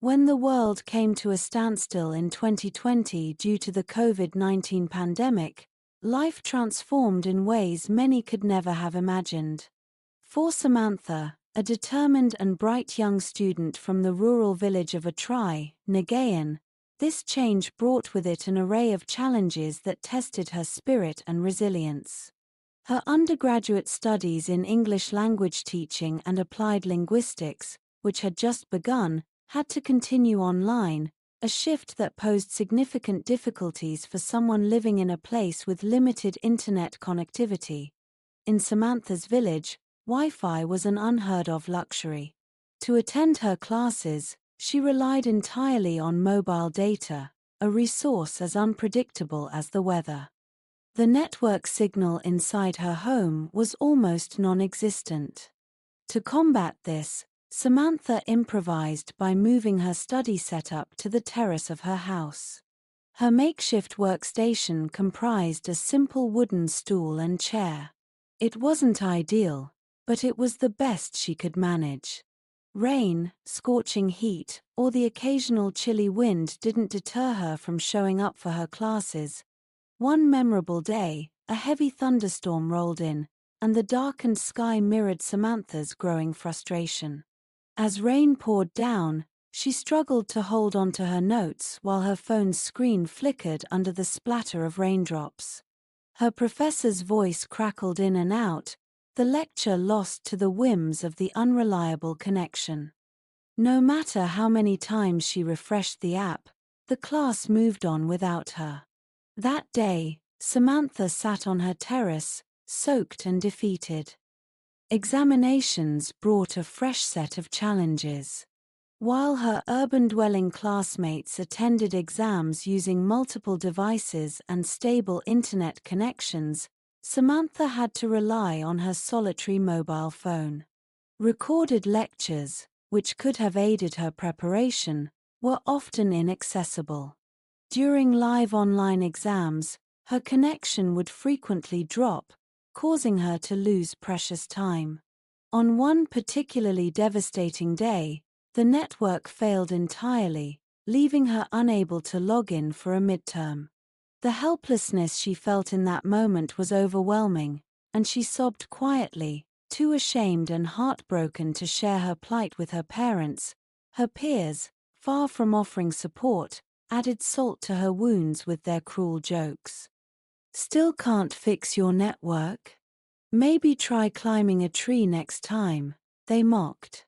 When the world came to a standstill in 2020 due to the COVID-19 pandemic, life transformed in ways many could never have imagined. For Samantha, a determined and bright young student from the rural village of Atrai, Nagayan, this change brought with it an array of challenges that tested her spirit and resilience. Her undergraduate studies in English language teaching and applied linguistics, which had just begun, had to continue online, a shift that posed significant difficulties for someone living in a place with limited internet connectivity. In Samantha's village, Wi-Fi was an unheard-of luxury. To attend her classes, she relied entirely on mobile data, a resource as unpredictable as the weather. The network signal inside her home was almost non-existent. To combat this, Samantha improvised by moving her study setup to the terrace of her house. Her makeshift workstation comprised a simple wooden stool and chair. It wasn't ideal, but it was the best she could manage. Rain, scorching heat, or the occasional chilly wind didn't deter her from showing up for her classes. One memorable day, a heavy thunderstorm rolled in, and the darkened sky mirrored Samantha's growing frustration. As rain poured down, she struggled to hold onto her notes while her phone's screen flickered under the splatter of raindrops. Her professor's voice crackled in and out, the lecture lost to the whims of the unreliable connection. No matter how many times she refreshed the app, the class moved on without her. That day, Samantha sat on her terrace, soaked and defeated. Examinations brought a fresh set of challenges. While her urban-dwelling classmates attended exams using multiple devices and stable internet connections, Samantha had to rely on her solitary mobile phone. Recorded lectures, which could have aided her preparation, were often inaccessible. During live online exams, her connection would frequently drop, causing her to lose precious time. On one particularly devastating day, the network failed entirely, leaving her unable to log in for a midterm. The helplessness she felt in that moment was overwhelming, and she sobbed quietly, too ashamed and heartbroken to share her plight with her parents. Her peers, far from offering support, added salt to her wounds with their cruel jokes. "Still can't fix your network? Maybe try climbing a tree next time," they mocked.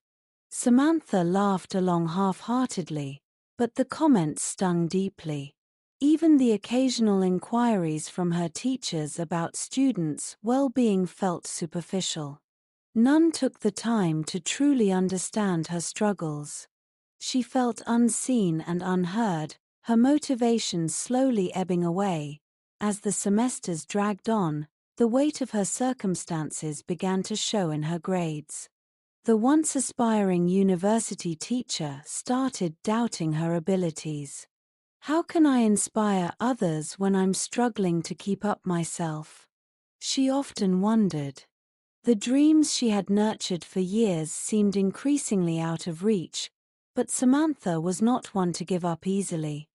Samantha laughed along half-heartedly, but the comments stung deeply. Even the occasional inquiries from her teachers about students' well-being felt superficial. None took the time to truly understand her struggles. She felt unseen and unheard, her motivation slowly ebbing away. As the semesters dragged on, the weight of her circumstances began to show in her grades. The once aspiring university teacher started doubting her abilities. "How can I inspire others when I'm struggling to keep up myself?" she often wondered. The dreams she had nurtured for years seemed increasingly out of reach, but Samantha was not one to give up easily.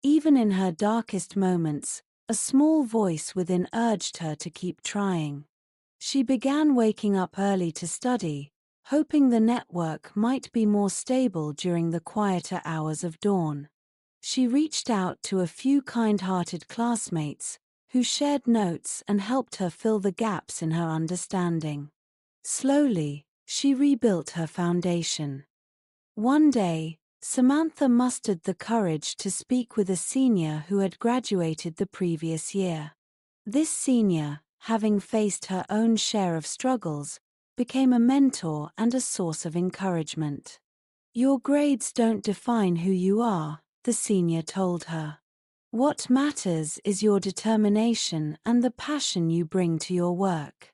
Even in her darkest moments, a small voice within urged her to keep trying. She began waking up early to study, hoping the network might be more stable during the quieter hours of dawn. She reached out to a few kind-hearted classmates, who shared notes and helped her fill the gaps in her understanding. Slowly, she rebuilt her foundation. One day, Samantha mustered the courage to speak with a senior who had graduated the previous year. This senior, having faced her own share of struggles, became a mentor and a source of encouragement. "Your grades don't define who you are," the senior told her. "What matters is your determination and the passion you bring to your work."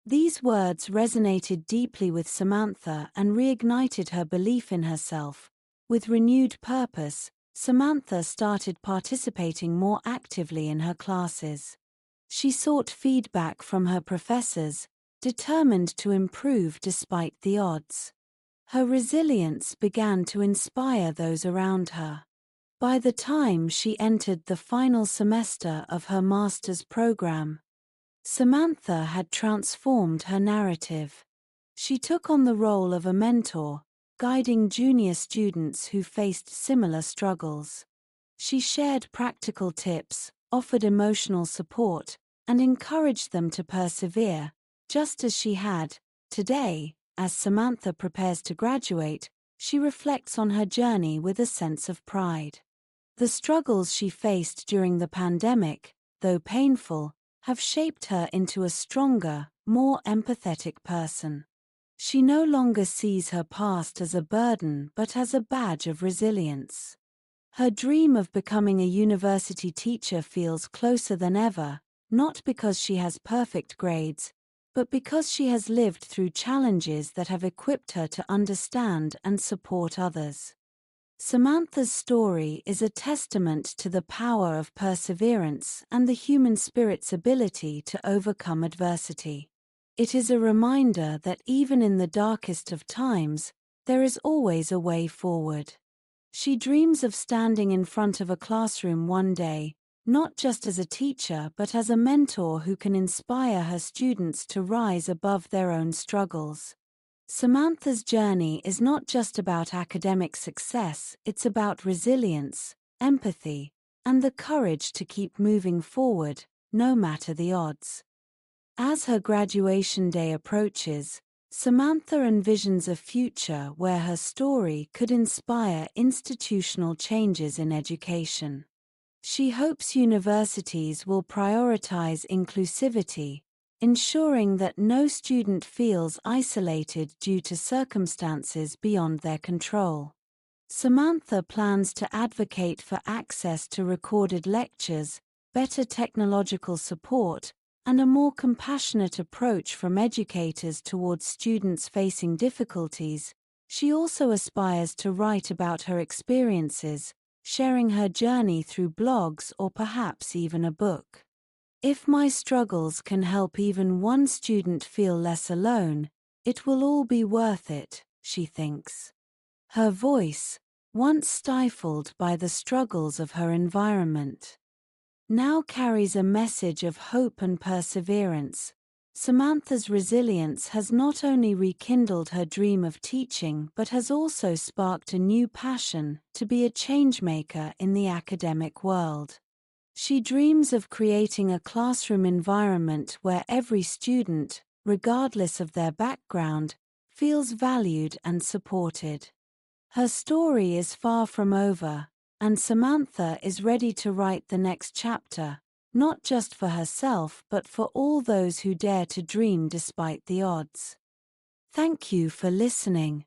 These words resonated deeply with Samantha and reignited her belief in herself. With renewed purpose, Samantha started participating more actively in her classes. She sought feedback from her professors, determined to improve despite the odds. Her resilience began to inspire those around her. By the time she entered the final semester of her master's program, Samantha had transformed her narrative. She took on the role of a mentor, guiding junior students who faced similar struggles. She shared practical tips, offered emotional support, and encouraged them to persevere, just as she had. Today, as Samantha prepares to graduate, she reflects on her journey with a sense of pride. The struggles she faced during the pandemic, though painful, have shaped her into a stronger, more empathetic person. She no longer sees her past as a burden but as a badge of resilience. Her dream of becoming a university teacher feels closer than ever, not because she has perfect grades, but because she has lived through challenges that have equipped her to understand and support others. Samantha's story is a testament to the power of perseverance and the human spirit's ability to overcome adversity. It is a reminder that even in the darkest of times, there is always a way forward. She dreams of standing in front of a classroom one day, not just as a teacher but as a mentor who can inspire her students to rise above their own struggles. Samantha's journey is not just about academic success, it's about resilience, empathy, and the courage to keep moving forward, no matter the odds. As her graduation day approaches, Samantha envisions a future where her story could inspire institutional changes in education. She hopes universities will prioritize inclusivity, ensuring that no student feels isolated due to circumstances beyond their control. Samantha plans to advocate for access to recorded lectures, better technological support, and a more compassionate approach from educators towards students facing difficulties. She also aspires to write about her experiences, sharing her journey through blogs or perhaps even a book. If my struggles can help even one student feel less alone, it will all be worth it, she thinks. Her voice, once stifled by the struggles of her environment, now carries a message of hope and perseverance. Samantha's resilience has not only rekindled her dream of teaching but has also sparked a new passion to be a changemaker in the academic world. She dreams of creating a classroom environment where every student, regardless of their background, feels valued and supported. Her story is far from over, and Samantha is ready to write the next chapter, not just for herself but for all those who dare to dream despite the odds. Thank you for listening.